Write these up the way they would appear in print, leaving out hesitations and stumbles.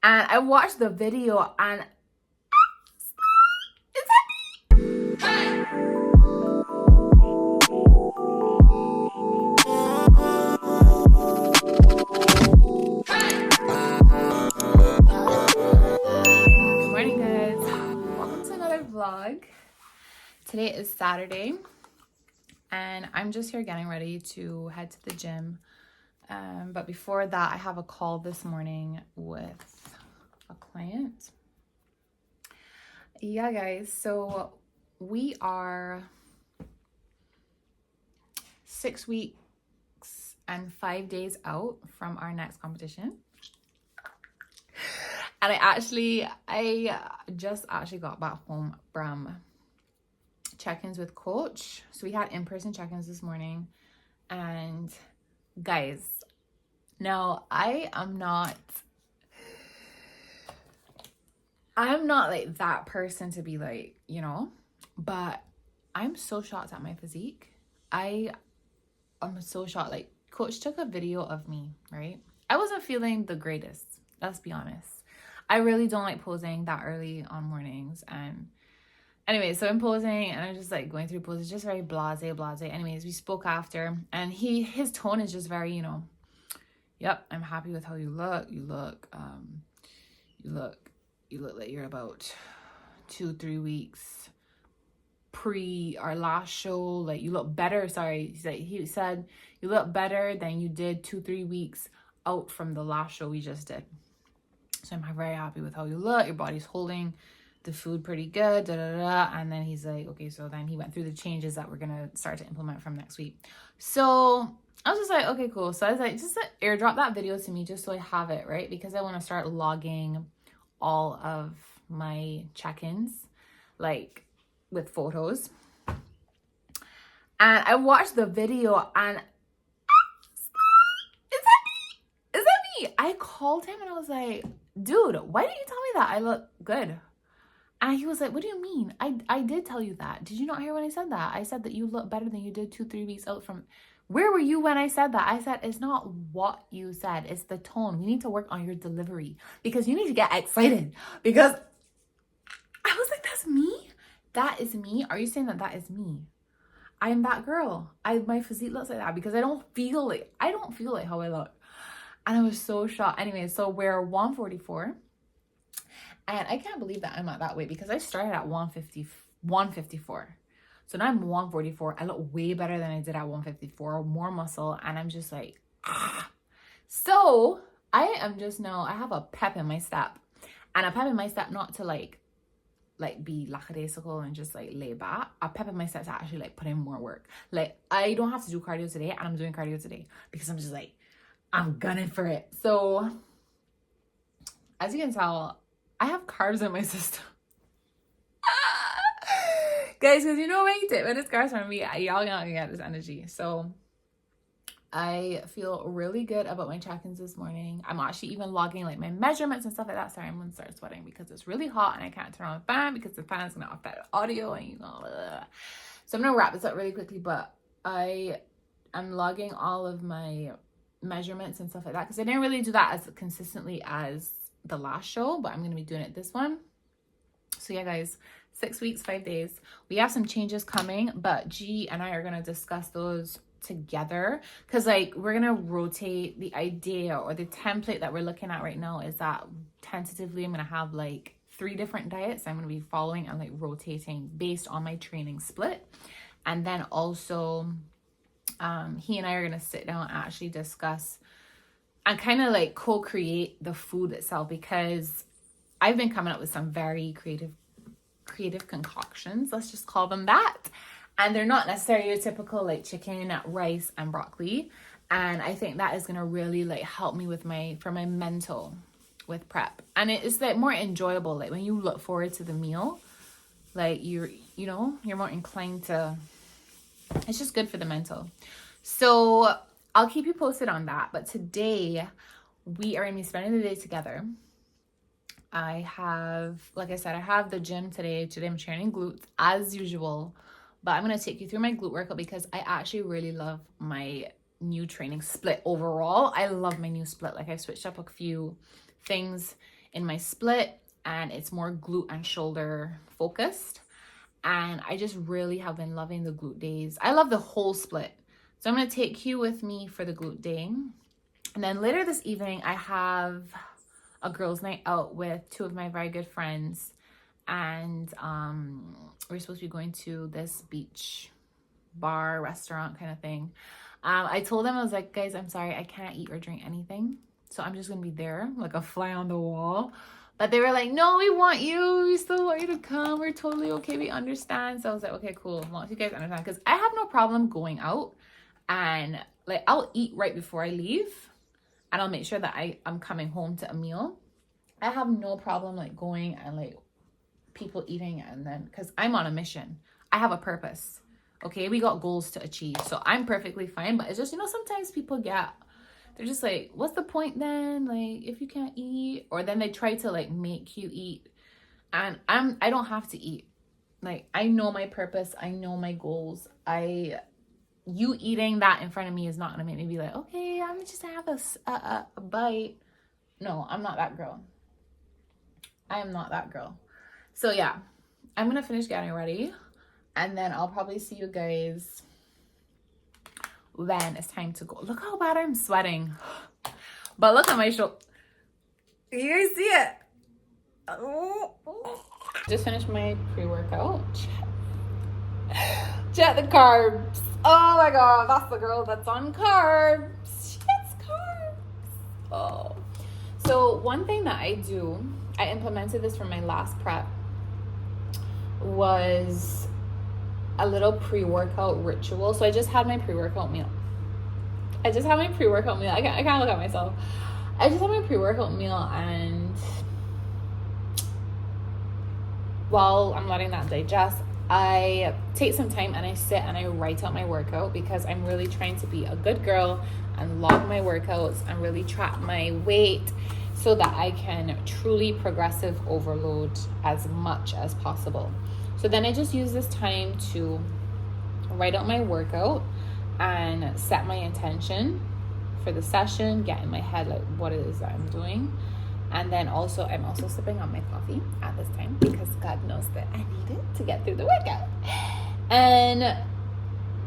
And I watched the video and good morning, guys. Welcome to another vlog. Today is Saturday and I'm just here getting ready to head to the gym. But before that, I have a call this morning with a client. Yeah, guys, so we are 6 weeks and 5 days out from our next competition. And I just got back home from check-ins with coach. So we had in-person check-ins this morning. And guys, now I'm not like that person to be like, you know, but I'm so shocked at my physique. I'm so shocked. Like, coach took a video of me, right? I wasn't feeling the greatest, let's be honest. I really don't like posing that early on mornings. And anyway, so I'm posing and I'm just like going through poses, just very blase. Anyways, we spoke after and his tone is just very, you know, yep, I'm happy with how you look. You look like you're about 2-3 weeks pre our last show. Like, you look better. Sorry, he said you look better than you did 2-3 weeks out from the last show we just did. So I'm very happy with how you look. Your body's holding the food pretty good. And then he's like, okay, so then he went through the changes that we're gonna start to implement from next week. So I was just like, okay, cool. So I was like, just airdrop that video to me just so I have it, right? Because I want to start logging all of my check-ins, like with photos. And I watched the video and is that me? I called him and I was like, dude, why didn't you tell me that I look good? And he was like, what do you mean? I did tell you that. Did you not hear when I said that? I said that you look better than you did 2-3 weeks out from... Where were you when I said that? I said, it's not what you said. It's the tone. We need to work on your delivery because you need to get excited. Because I was like, that's me? That is me? Are you saying that that is me? I'm that girl. My physique looks like that because I don't feel like how I look. And I was so shocked. Anyway, so we're 144. And I can't believe that I'm at that weight because I started at 154. So now I'm 144. I look way better than I did at 154, more muscle. And I'm just like, ah. So I am just now, I have a pep in my step. And a pep in my step not to like be lackadaisical and just like lay back. A pep in my step to actually like put in more work. Like, I don't have to do cardio today and I'm doing cardio today because I'm just like, I'm gunning for it. So as you can tell, I have carbs in my system. Guys, because you know when it's carbs from me, y'all not gonna get this energy. So I feel really good about my check-ins this morning. I'm actually even logging like my measurements and stuff like that. Sorry, I'm gonna start sweating because it's really hot and I can't turn on the fan because the fan is gonna affect the audio and you know. So I'm gonna wrap this up really quickly, but I'm logging all of my measurements and stuff like that because I didn't really do that as consistently as the last show, but I'm gonna be doing it this one. So yeah, guys, 6 weeks, 5 days. We have some changes coming, but G and I are gonna discuss those together because like we're gonna rotate. The idea or the template that we're looking at right now is that tentatively I'm gonna have like 3 different diets I'm gonna be following and like rotating based on my training split. And then also he and I are gonna sit down and actually discuss and kind of like co-create the food itself because I've been coming up with some very creative concoctions, let's just call them that. And they're not necessarily your typical like chicken, rice, and broccoli. And I think that is gonna really like help me with my mental with prep. And it's like more enjoyable. Like when you look forward to the meal, like you're more inclined to, it's just good for the mental. So I'll keep you posted on that. But today we are gonna be spending the day together. I have, like I said, I have the gym today. Today I'm training glutes as usual, but I'm going to take you through my glute workout because I actually really love my new training split overall. I love my new split. Like, I've switched up a few things in my split, and it's more glute and shoulder focused. And I just really have been loving the glute days. I love the whole split. So I'm going to take you with me for the glute day. And then later this evening, I have a girls' night out with 2 of my very good friends. And we're supposed to be going to this beach bar, restaurant kind of thing. I told them, I was like, guys, I'm sorry, I can't eat or drink anything. So I'm just going to be there like a fly on the wall. But they were like, no, we want you. We still want you to come. We're totally okay. We understand. So I was like, okay, cool. As long as you guys understand. Because I have no problem going out. And like, I'll eat right before I leave. And I'll make sure that I'm coming home to a meal. I have no problem like going and like people eating. And then, because I'm on a mission. I have a purpose. Okay, we got goals to achieve. So I'm perfectly fine. But it's just, you know, sometimes people they're just like, what's the point then? Like, if you can't eat, or then they try to like make you eat. And I don't have to eat. Like, I know my purpose. I know my goals. You eating that in front of me is not gonna make me be like, okay, I'm just gonna have a bite. No, I'm not that girl. I am not that girl. So yeah, I'm gonna finish getting ready, and then I'll probably see you guys when it's time to go. Look how bad I'm sweating. But look at my shoulder. You guys see it? Just finished my pre-workout. Check the carbs. Oh my god, that's the girl that's on carbs. She gets carbs. Oh. So one thing that I do, I implemented this from my last prep, was a little pre-workout ritual. So I just had my pre-workout meal. I can't look at myself. I just had my pre-workout meal, and while I'm letting that digest, I take some time and I sit and I write out my workout, because I'm really trying to be a good girl and log my workouts and really track my weight so that I can truly progressive overload as much as possible. So then I just use this time to write out my workout and set my intention for the session, get in my head like what it is that I'm doing. And then also, I'm also sipping on my coffee at this time, because God knows that I need it to get through the workout. And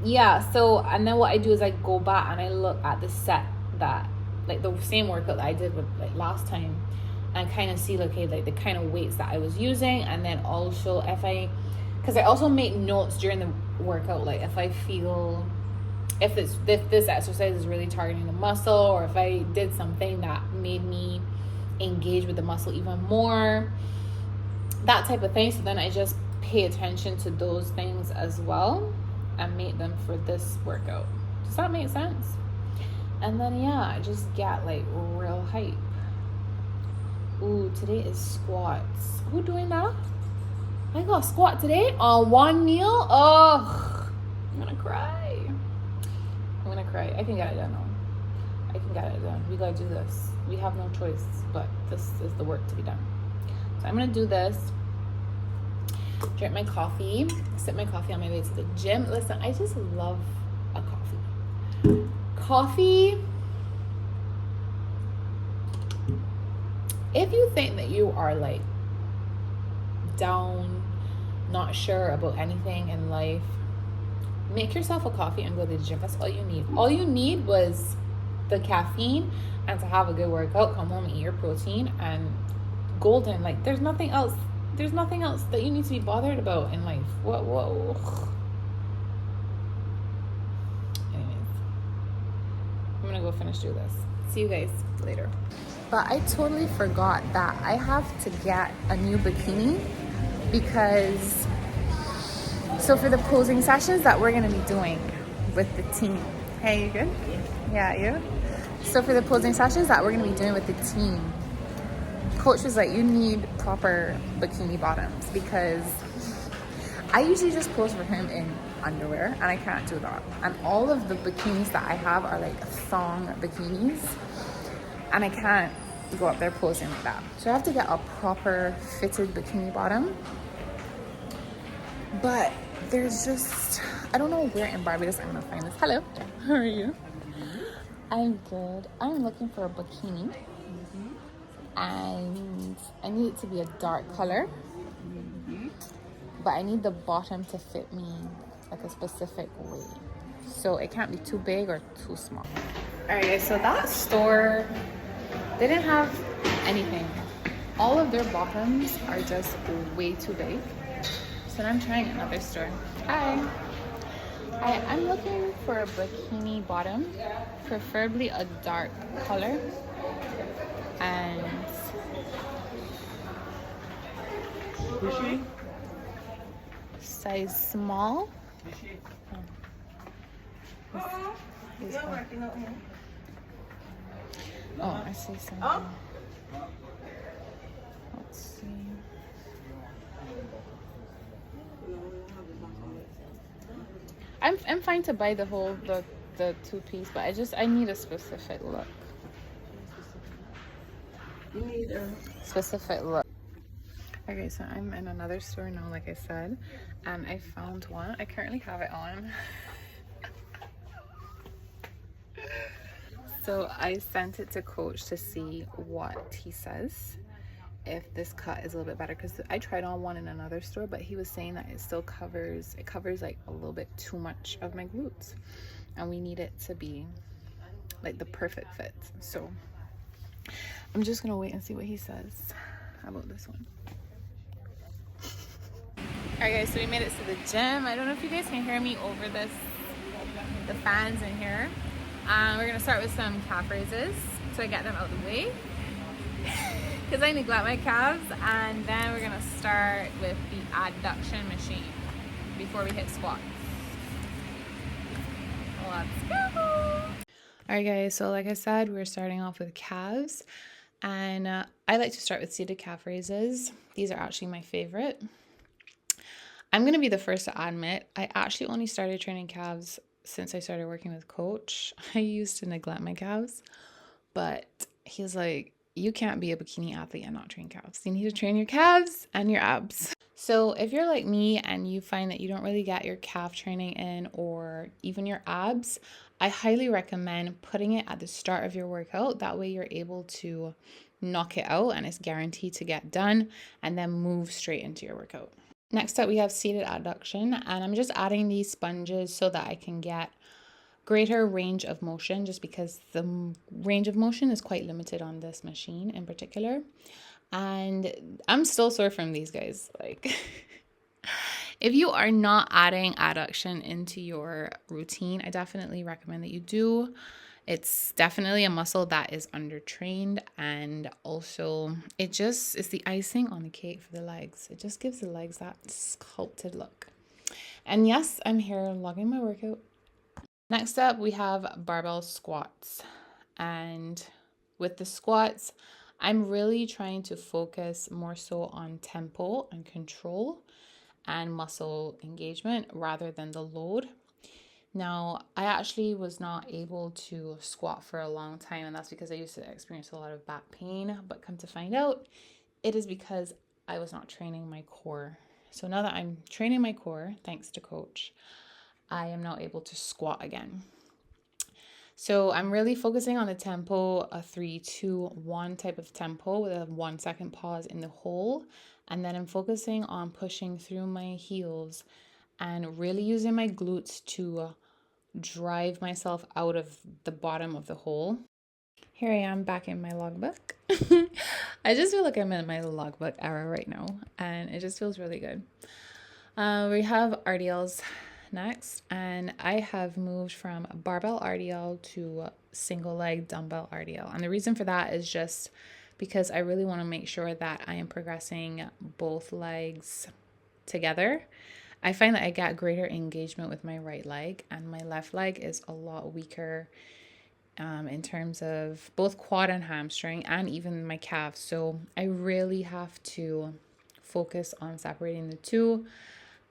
yeah, so, and then what I do is I go back and I look at the set that, like the same workout that I did with like last time, and kind of see, okay, like the kind of weights that I was using. And then also because I also make notes during the workout, like if I feel, if this exercise is really targeting the muscle, or if I did something that made me engage with the muscle even more, that type of thing. So then I just pay attention to those things as well and make them for this workout. Does that make sense? And then yeah, I just get like real hype. Ooh, today is squats. Who doing that? I got a squat today on one meal. Oh, I'm gonna cry. I can get it done now. I can get it done. We gotta do this. We have no choice, but this is the work to be done. So I'm gonna do this. Drink my coffee. Sip my coffee on my way to the gym. Listen, I just love a coffee. Coffee. If you think that you are like down, not sure about anything in life, make yourself a coffee and go to the gym. That's all you need. All you need was the caffeine and to have a good workout. Come home and eat your protein, and golden. Like there's nothing else that you need to be bothered about in life. Whoa. Anyways, I'm gonna go finish do this. See you guys later. But I totally forgot that I have to get a new bikini, because so for the posing sessions that we're gonna be doing with the team. Hey, you good? Yeah, you? So for the posing sessions that we're gonna be doing with the team, coach was like, you need proper bikini bottoms, because I usually just pose for him in underwear and I can't do that. And all of the bikinis that I have are like thong bikinis, and I can't go up there posing like that. So I have to get a proper fitted bikini bottom. But there's just, I don't know where in Barbados I'm gonna find this. Hello, how are you? I'm good. I'm looking for a bikini. and I need it to be a dark color, but I need the bottom to fit me like a specific way. So it can't be too big or too small. Alright guys, so that store, they didn't have anything. All of their bottoms are just way too big. So now I'm trying another store. Hi. I'm looking for a bikini bottom, preferably a dark color. And size small. Oh, I see something. Let's see. I'm fine to buy the whole the two-piece, but I need a specific look. You need a specific look. Okay, so I'm in another store now, like I said, and I found one. I currently have it on. So I sent it to Coach to see what he says, if this cut is a little bit better, because I tried on one in another store, but he was saying that it still covers like a little bit too much of my glutes, and we need it to be like the perfect fit. So I'm just gonna wait and see what he says about this one. Alright guys, so we made it to the gym. I don't know if you guys can hear me over the fans in here. We're gonna start with some calf raises so I get them out of the way, because I neglect my calves, and then we're gonna start with the adduction machine before we hit squats. Let's go. Alright guys, so like I said, we're starting off with calves, and I like to start with seated calf raises. These are actually my favorite. I'm gonna be the first to admit, I actually only started training calves since I started working with Coach. I used to neglect my calves, but he's like, you can't be a bikini athlete and not train calves. You need to train your calves and your abs. So if you're like me and you find that you don't really get your calf training in, or even your abs, I highly recommend putting it at the start of your workout. That way you're able to knock it out and it's guaranteed to get done, and then move straight into your workout. Next up, we have seated adduction, and I'm just adding these sponges so that I can get greater range of motion, just because the range of motion is quite limited on this machine in particular. And I'm still sore from these guys. Like, if you are not adding adduction into your routine, I definitely recommend that you do. It's definitely a muscle that is undertrained, and also it's the icing on the cake for the legs. It just gives the legs that sculpted look. And yes, I'm here logging my workout. Next up, we have barbell squats. And with the squats, I'm really trying to focus more so on tempo and control and muscle engagement rather than the load. Now, I actually was not able to squat for a long time, and that's because I used to experience a lot of back pain, but come to find out, it is because I was not training my core. So now that I'm training my core, thanks to Coach, I am now able to squat again. So I'm really focusing on the tempo, a 3-2-1 type of tempo with a 1 second pause in the hole. And then I'm focusing on pushing through my heels and really using my glutes to drive myself out of the bottom of the hole. Here I am back in my logbook. I just feel like I'm in my logbook era right now, and it just feels really good. We have RDLs next, and I have moved from barbell RDL to single leg dumbbell RDL. And the reason for that is just because I really want to make sure that I am progressing both legs together. I find that I get greater engagement with my right leg, and my left leg is a lot weaker in terms of both quad and hamstring, and even my calves. So I really have to focus on separating the two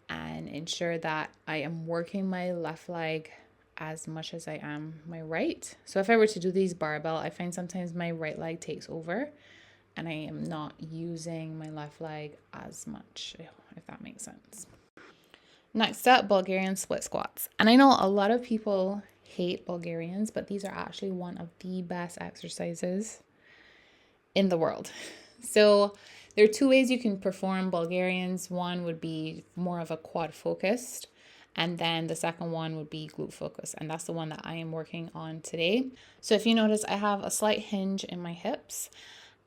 and ensure that I am working my left leg as much as I am my right. So if I were to do these barbell, I find sometimes my right leg takes over and I am not using my left leg as much, if that makes sense. Next up, Bulgarian split squats. And I know a lot of people hate Bulgarians, but these are actually one of the best exercises in the world. So there are two ways you can perform Bulgarians. One would be more of a quad focused, and then the second one would be glute focused. And that's the one that I am working on today. So if you notice, I have a slight hinge in my hips,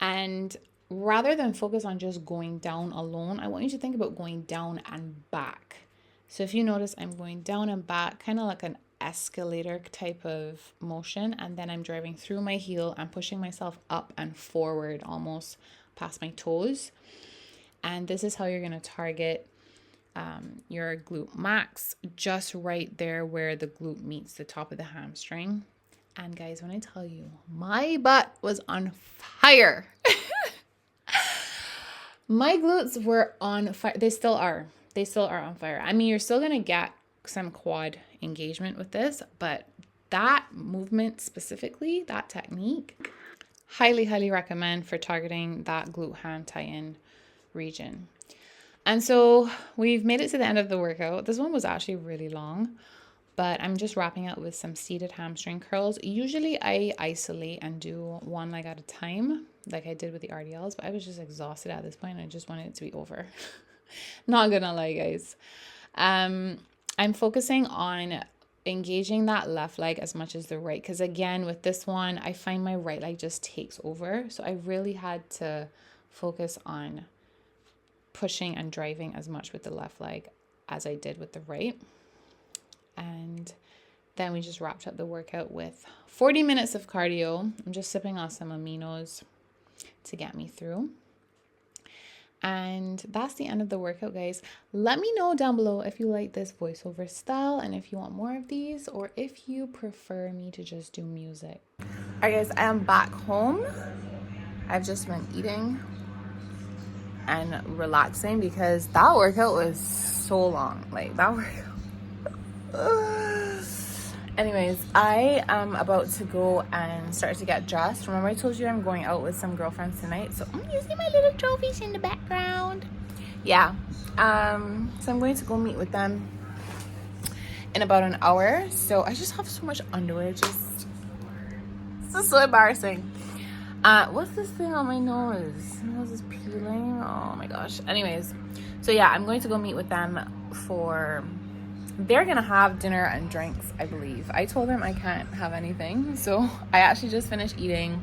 and rather than focus on just going down alone, I want you to think about going down and back. So if you notice, I'm going down and back, kind of like an escalator type of motion, and then I'm driving through my heel and pushing myself up and forward almost past my toes. And this is how you're going to target your glute max, just right there where the glute meets the top of the hamstring. And guys, when I tell you, my butt was on fire. My glutes were on fire. They still are on fire. I mean, you're still going to get some quad engagement with this, but that movement specifically, that technique, highly recommend for targeting that glute ham tie-in region. And so we've made it to the end of the workout. This one was actually really long, but I'm just wrapping up with some seated hamstring curls. Usually I isolate and do one leg at a time, like I did with the RDLs, but I was just exhausted at this point and I just wanted it to be over. Not gonna lie, guys. I'm focusing on engaging that left leg as much as the right, because again, with this one, I find my right leg just takes over. So I really had to focus on pushing and driving as much with the left leg as I did with the right. And then we just wrapped up the workout with 40 minutes of cardio. I'm just sipping on some aminos to get me through. And that's the end of the workout, guys. Let me know down below if you like this voiceover style and if you want more of these, or if you prefer me to just do music. All right, guys, I am back home. I've just been eating and relaxing because that workout was so long. Like, that workout. Anyways, I am about to go and start to get dressed. Remember I told you I'm going out with some girlfriends tonight, so I'm using my little trophies in the background. Yeah, so I'm going to go meet with them in about an hour. So I just have so much underwear, it's just so embarrassing. What's this thing on my nose? My nose is peeling. Oh my gosh. Anyways, so yeah, I'm going to go meet with them for... They're gonna have dinner and drinks, I believe. I told them I can't have anything, so I actually just finished eating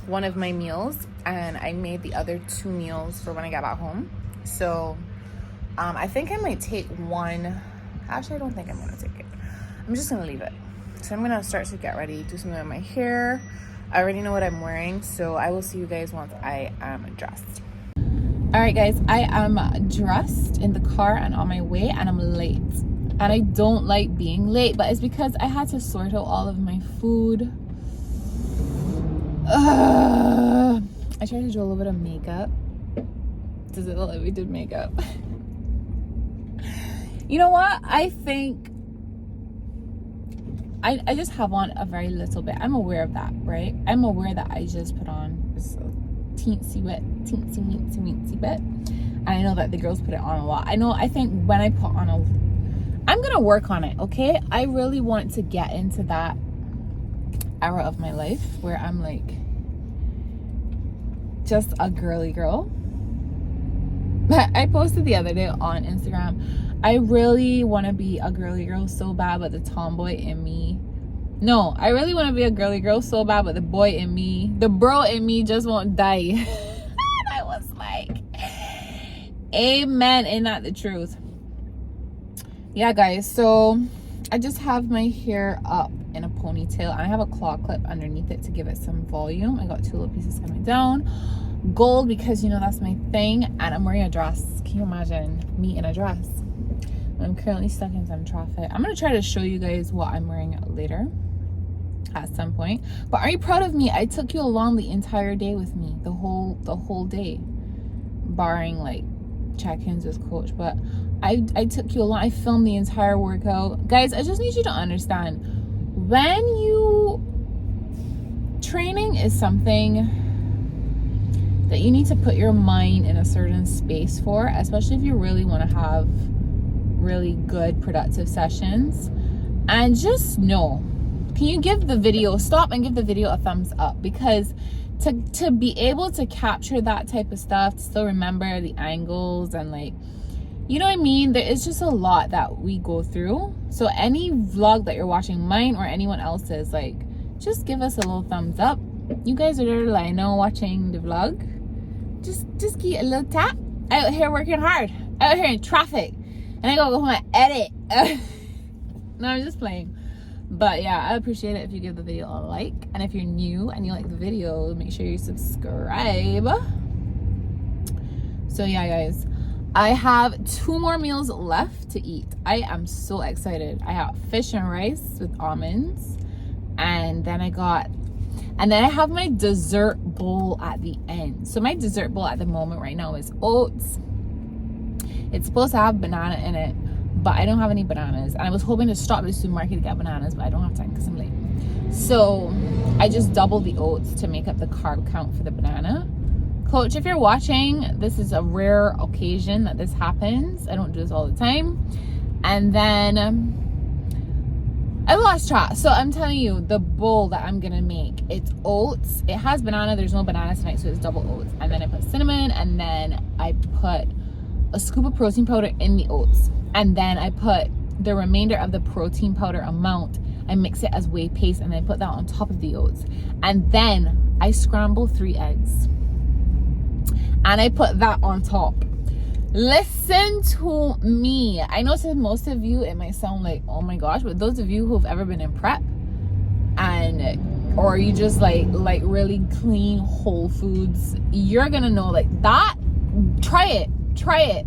one of my meals, and I made the other 2 meals for when I get back home. So I think I might take one. Actually, I don't think I'm gonna take it. I'm just gonna leave it. So I'm gonna start to get ready, do something with my hair. I already know what I'm wearing, so I will see you guys once I am dressed. All right, guys, I am dressed in the car and on my way, and I'm late. And I don't like being late, but it's because I had to sort out all of my food. I tried to do a little bit of makeup. Does it look like we did makeup? You know what? I think I just have on a very little bit. I'm aware of that, right? I'm aware that I just put on this teensy bit. And I know that the girls put it on a lot. I think when I put on I'm gonna work on it, okay? I really want to get into that era of my life where I'm like just a girly girl. I posted the other day on Instagram, I really want to be a girly girl so bad, but the tomboy in me, no, I really want to be a girly girl so bad, but the boy in me, the bro in me just won't die. And I was like, amen, ain't that the truth? Yeah, guys, so I just have my hair up in a ponytail, and I have a claw clip underneath it to give it some volume. I got 2 little pieces coming down. Gold, because, you know, that's my thing. And I'm wearing a dress. Can you imagine me in a dress? I'm currently stuck in some traffic. I'm going to try to show you guys what I'm wearing later at some point. But are you proud of me? I took you along the entire day with me. The whole day. Barring, like, check-ins with coach, but I took you along. I filmed the entire workout. Guys, I just need you to understand, when training is something that you need to put your mind in a certain space for, especially if you really want to have really good productive sessions. And just know, can you give the video, stop and give the video a thumbs up, because to be able to capture that type of stuff, to still remember the angles and like, you know what I mean? There is just a lot that we go through. So any vlog that you're watching, mine or anyone else's, like, just give us a little thumbs up. You guys are there, like, I know, watching the vlog. Just give a little tap. Out here working hard, out here in traffic, and I gotta go home and edit. No, I'm just playing. But yeah, I appreciate it if you give the video a like, and if you're new and you like the video, make sure you subscribe. So yeah, guys, I have 2 more meals left to eat. I am so excited. I have fish and rice with almonds, and then I have my dessert bowl at the end. So my dessert bowl at the moment right now is oats. It's supposed to have banana in it, but I don't have any bananas. And I was hoping to stop at the supermarket to get bananas, but I don't have time because I'm late. So I just doubled the oats to make up the carb count for the banana. Coach, if you're watching, this is a rare occasion that this happens. I don't do this all the time. And then I lost track. So I'm telling you, the bowl that I'm gonna make, it's oats. It has banana. There's no banana tonight, so it's double oats. And then I put cinnamon, and then I put a scoop of protein powder in the oats. And then I put the remainder of the protein powder amount, I mix it as whey paste, and then I put that on top of the oats. And then I scramble 3 eggs. And I put that on top. Listen to me. I know to most of you it might sound like, oh my gosh, but those of you who've ever been in prep or you just like really clean whole foods, you're gonna know like that. Try it.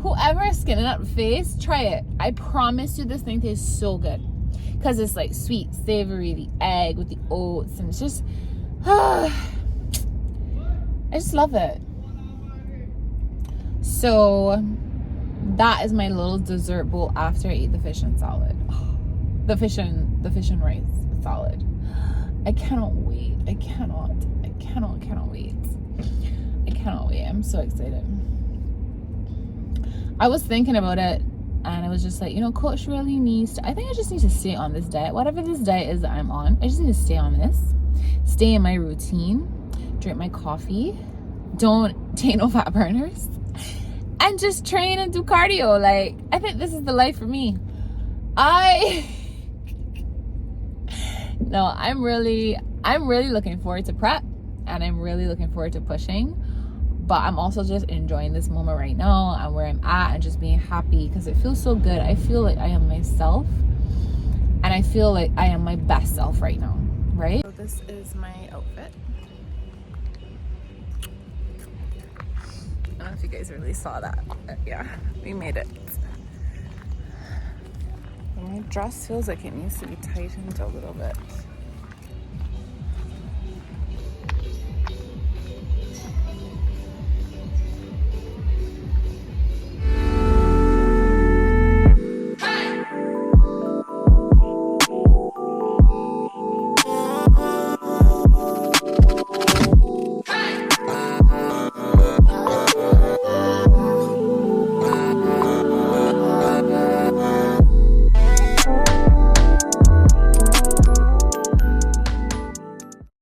Whoever is skinning up the face, try it. I promise you this thing tastes so good because it's like sweet, savory, the egg with the oats, and it's just I just love it. So that is my little dessert bowl after I eat the fish and salad. The fish and rice salad. I cannot wait. I cannot wait. I cannot wait. I'm so excited. I was thinking about it, and I was just like, you know, Coach really needs to, I think I just need to stay on this diet. Whatever this diet is that I'm on, I just need to stay on this. Stay in my routine. Drink my coffee. Don't take no fat burners. And just train and do cardio. Like, I think this is the life for me. No, I'm really looking forward to prep, and I'm really looking forward to pushing, but I'm also just enjoying this moment right now and where I'm at and just being happy because it feels so good. I feel like I am myself, and I feel like I am my best self right now, right? So this is my outfit. I don't know if you guys really saw that, but yeah, we made it. My dress feels like it needs to be tightened a little bit.